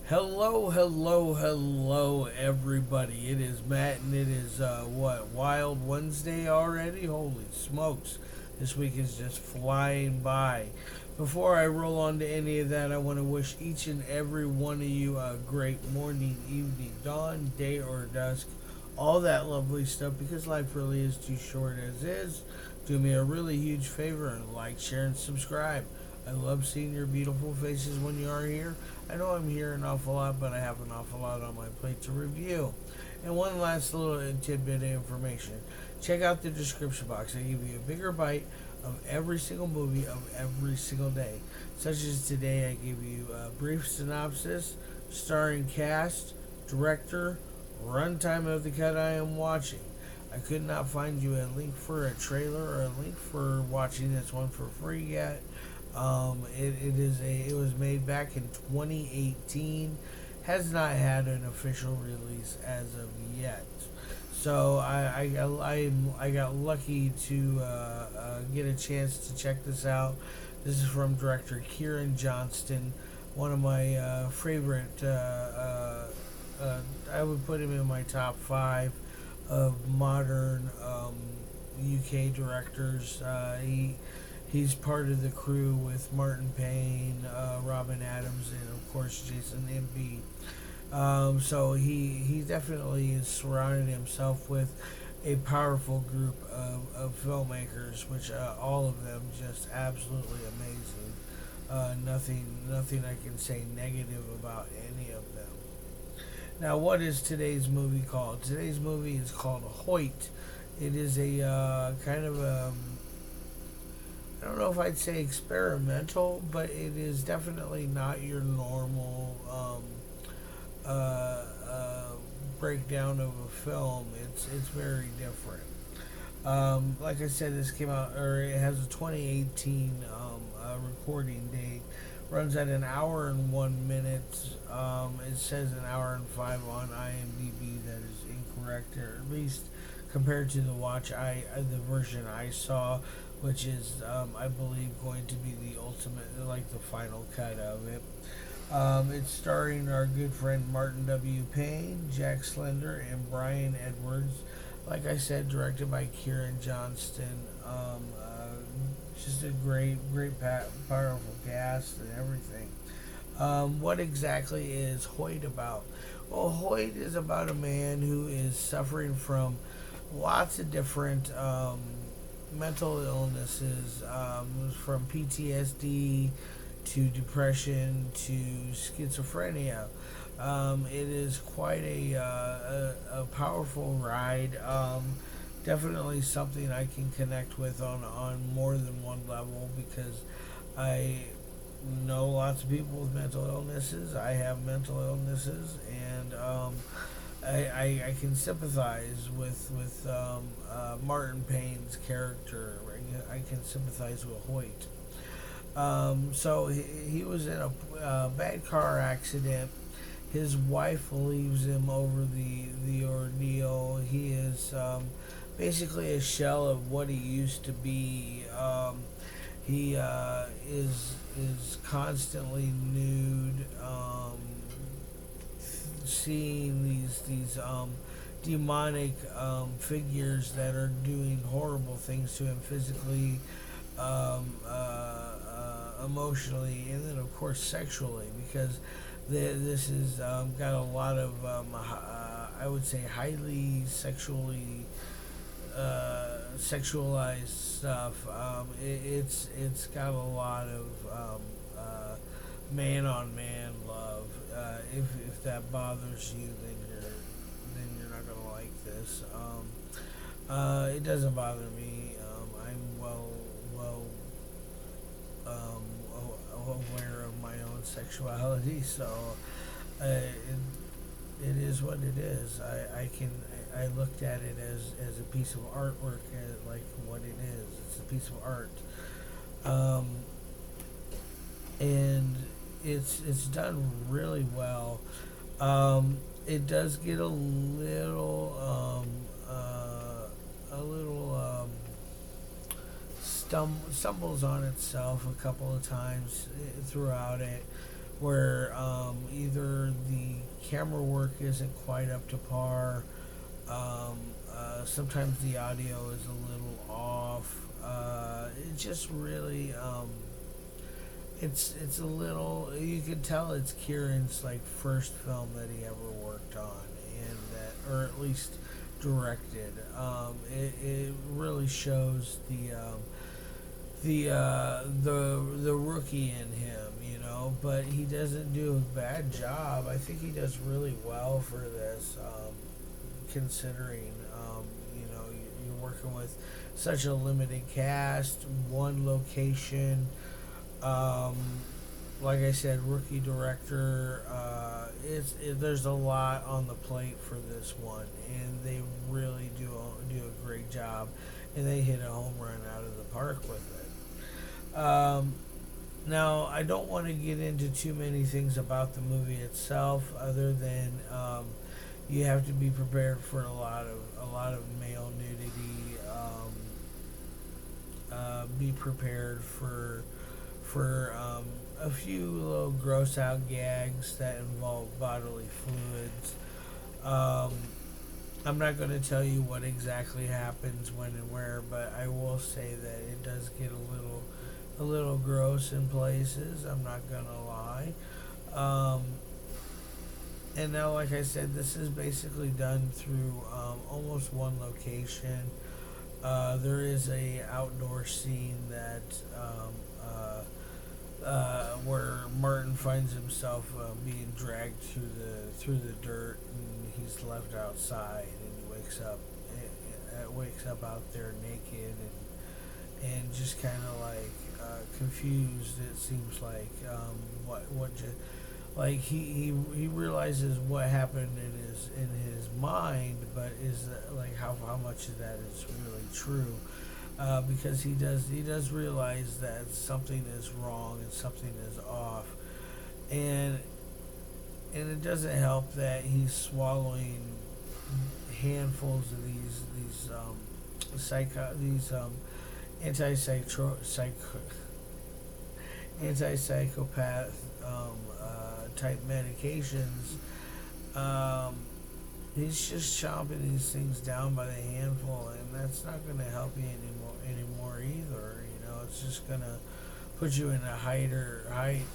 Hello, hello, hello, everybody. It is Matt, and it is Wild Wednesday already? Holy smokes. This week is just flying by. Before I roll on to any of that, I want to wish each and every one of you a great morning, evening, dawn, day, or dusk. All that lovely stuff because life really is too short as is. Do me a really huge favor and like, share, and subscribe. I love seeing your beautiful faces when you are here. I know I'm here an awful lot, but I have an awful lot on my plate to review. And one last little tidbit of information. Check out the description box. I give you a bigger bite of every single movie of every single day. Such as today, I give you a brief synopsis, starring cast, director, runtime of the cut I am watching. I could not find you a link for a trailer or a link for watching this one for free yet. It was made back in 2018, has not had an official release as of yet. So I got lucky to get a chance to check this out. This is from director Kieran Johnston, one of my favorite. I would put him in my top five of modern UK directors. He's part of the crew with Martin Payne, Robin Adams, and of course Jason Impey. So he definitely has surrounded himself with a powerful group of filmmakers, which all of them just absolutely amazing. Nothing I can say negative about any of them. Now, what is today's movie called? Today's movie is called Hoyt. It is a kind of a I don't know if I'd say experimental, but it is definitely not your normal breakdown of a film. It's very different. Like I said, this came out, or it has a 2018 recording date. Runs at an hour and 1 minute. It says an hour and five on IMDb. That is incorrect, or at least compared to the version I saw, which is I believe going to be the ultimate, like the final cut of it. It's starring our good friend Martin W. Payne, Jack Slender, and Bryan Edwards. Like I said, directed by Kieran Johnston. Just a powerful cast and everything. What exactly is Hoyt about? Well, Hoyt is about a man who is suffering from lots of different mental illnesses, from PTSD to depression to schizophrenia. It is quite a powerful ride. Definitely something I can connect with on more than one level because I know lots of people with mental illnesses. I have mental illnesses, and I can sympathize with Martin Payne's character. I can sympathize with Hoyt. So he was in a bad car accident. His wife leaves him over the ordeal. He is basically a shell of what he used to be. He is constantly nude, seeing these demonic figures that are doing horrible things to him physically, emotionally, and then of course sexually, because this has got a lot of I would say highly sexualized stuff. It's got a lot of man on man love. If that bothers you, then you're not gonna like this. It doesn't bother me. I'm aware of my own sexuality, so it is what it is. I looked at it as a piece of artwork, like what it is. It's a piece of art, and it's done really well. It does get a little stumbles on itself a couple of times throughout it, where either the camera work isn't quite up to par. Sometimes the audio is a little off. It just really, it's a little. You can tell it's Kieran's like first film that he ever worked on, and that, or at least directed. It really shows the rookie in him, but he doesn't do a bad job. I think he does really well for this, considering you're working with such a limited cast, one location. Um, like I said, rookie director. There's a lot on the plate for this one, and they really do a great job, and they hit a home run out of the park with it. Now, I don't want to get into too many things about the movie itself, other than you have to be prepared for a lot of male nudity. Be prepared for a few little gross out gags that involve bodily fluids. I'm not going to tell you what exactly happens when and where, but I will say that it does get a little gross in places. I'm not going to lie. And now, like I said, this is basically done through almost one location. There is a outdoor scene that where Martin finds himself being dragged through the dirt, and he's left outside, and he wakes up out there naked and just kind of like confused. It seems like like he realizes what happened in his mind, but is that, like how much of that is really true? Because he does realize that something is wrong and something is off, and it doesn't help that he's swallowing handfuls of these antipsychopath type medications. He's just chomping these things down by the handful, and that's not going to help you anymore either. It's just going to put you in a heightened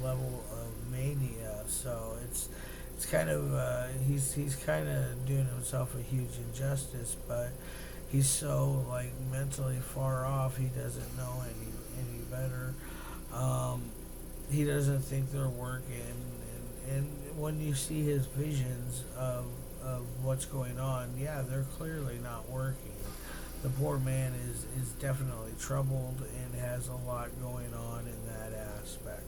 level of mania. So it's kind of he's kind of doing himself a huge injustice, but he's so like mentally far off, he doesn't know any better. He doesn't think they're working, and when you see his visions of what's going on, yeah, they're clearly not working. The poor man is definitely troubled and has a lot going on in that aspect.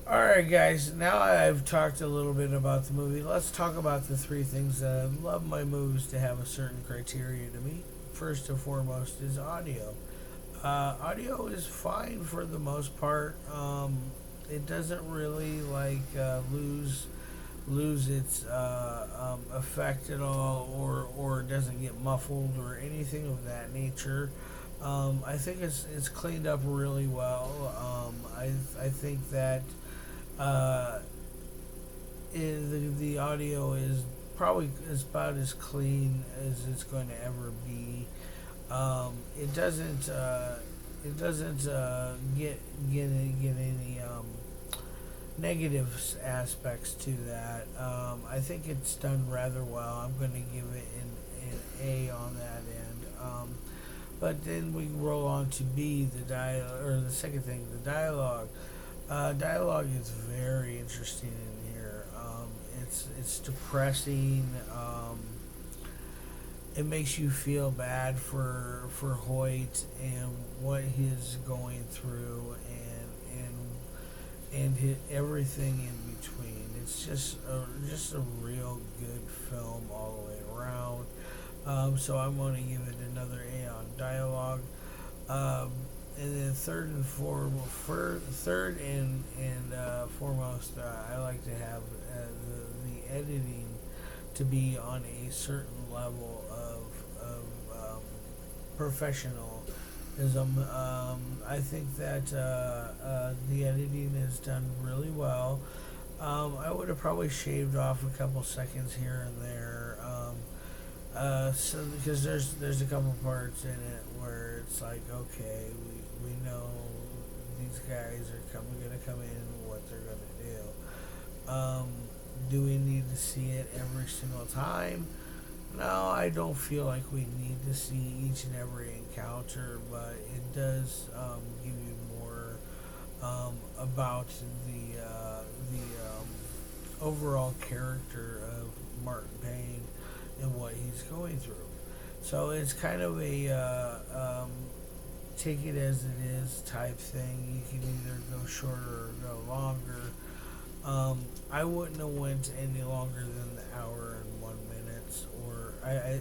Alright, guys, now I've talked a little bit about the movie. Let's talk about the three things that I love my movies to have a certain criteria to meet. First and foremost is audio. Audio is fine for the most part. It doesn't really lose its effect at all, or doesn't get muffled or anything of that nature. I think it's cleaned up really well. I think that the audio is probably about as clean as it's going to ever be. It doesn't get any negative aspects to that. I think it's done rather well. I'm going to give it an A on that end. But then we roll on to B, the second thing, the dialogue. Dialogue is very interesting in here. It's depressing. It makes you feel bad for Hoyt and what he's going through, and everything in between. It's just a real good film all the way around. So I'm going to give it another A on dialogue. And then third and foremost, I like to have the editing to be on a certain level of professional I think that the editing is done really well. I would have probably shaved off a couple seconds here and there. So because there's a couple parts in it where it's like, okay, we know these guys are gonna come in, what they're gonna do. Do we need to see it every single time? No, I don't feel like we need to see each and every encounter, but it does give you more about the overall character of Martin Payne and what he's going through. So it's kind of a take it as it is type thing. You can either go shorter or go longer. I wouldn't have went any longer than the hour and 1 minute, or I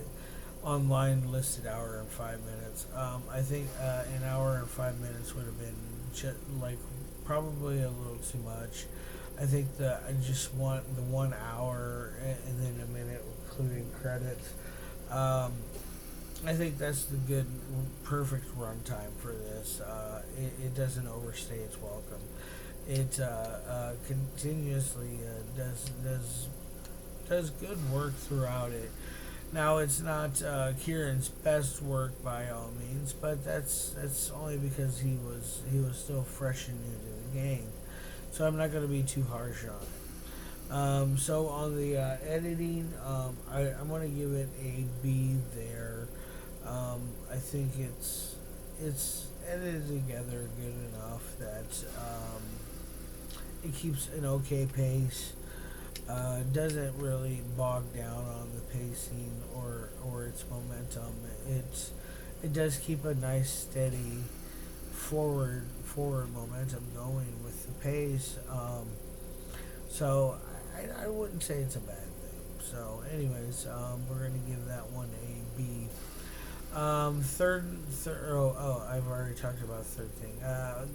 online listed hour and 5 minutes. I think an hour and 5 minutes would have been like probably a little too much. I think that I just want the 1 hour and then a minute, including credits. Um, I think that's the good, perfect runtime for this. It doesn't overstay its welcome. It continuously does good work throughout it. Now it's not Kieran's best work by all means, but that's only because he was still fresh and new to the game. So I'm not going to be too harsh on it. So on the editing, I'm going to give it a B there. I think it's edited together good enough that it keeps an okay pace. Doesn't really bog down on the pacing or its momentum. It does keep a nice steady forward momentum going with the pace. So I wouldn't say it's a bad thing. So anyways, we're gonna give that one a B. I've already talked about the third thing.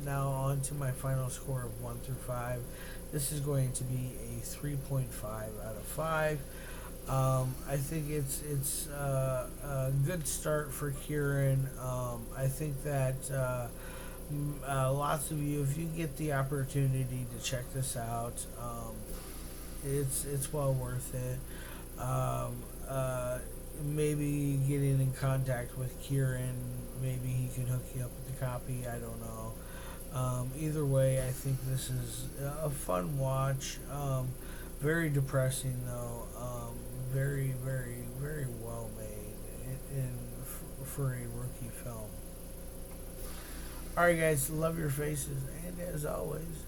Now on to my final score of 1 through 5. This is going to be a 3.5 out of 5. I think it's a good start for Kieran. I think that lots of you, if you get the opportunity to check this out, it's well worth it. Maybe getting in contact with Kieran, maybe he can hook you up with the copy. I don't know. Either way, I think this is a fun watch. Very depressing though. Very, very, very well made for a rookie film. Alright, guys, love your faces, and as always,